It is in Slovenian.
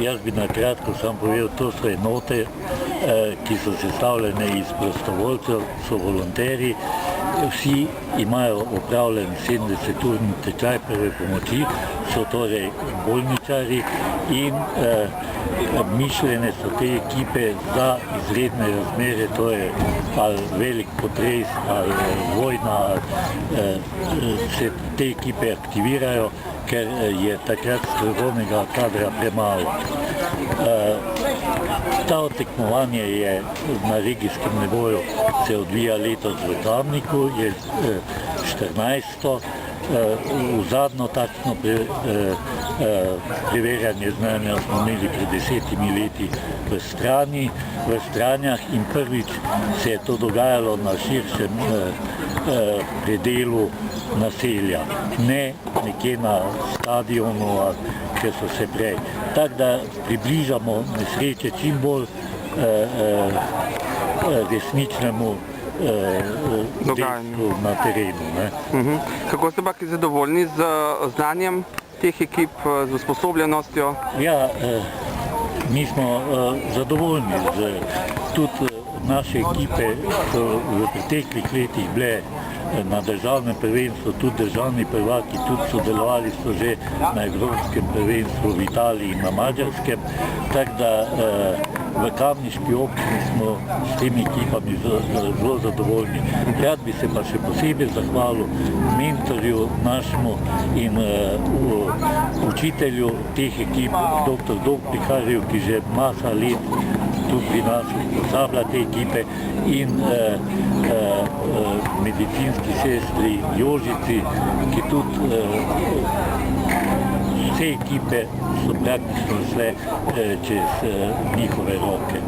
Jaz bi na kratko sam povedal, to so enote, ki so sestavljene iz prostovoljcev, so volonteri, vsi imajo opravljen 70-urni tečaj prve pomoči, so torej bolničari in mišljene so te ekipe za izredne razmere, to je ali velik potres, ali vojna, se te ekipe aktivirajo, ker je takrat strokovnega kadra premalo. To tekmovanje je na regijskem nivoju se odvija letos v Kamniku, je 14. V zadnjo takšno preverjanje znanja smo imeli pred 10 leti v Stranjah in prvič se je to dogajalo na širšem predelu naselja, ne nekje na stadionu, če so se prej. Tako da približamo nesreče čim bolj resničnemu dejstvu na terenu. Kako ste pa zadovoljni z znanjem teh ekip, z usposobljenostjo? Ja, mi smo zadovoljni. Tudi naše ekipe so v preteklih letih bile na državnem prvenstvu, tudi državni prvaki, tudi sodelovali so že na evropskem prvenstvu v Italiji in na Mađarskem, tako da v kamniški občini smo s temi ekipami zelo zadovoljni. Rad bi se pa še posebej zahvalil mentorju našemu in učitelju teh ekip, dr. Dobriharju, ki že masa let tu pri nas usposablja te ekipe, in medicinski sestri Jožici, ki tudi vse ekipe so praktično šle čez njihove roke.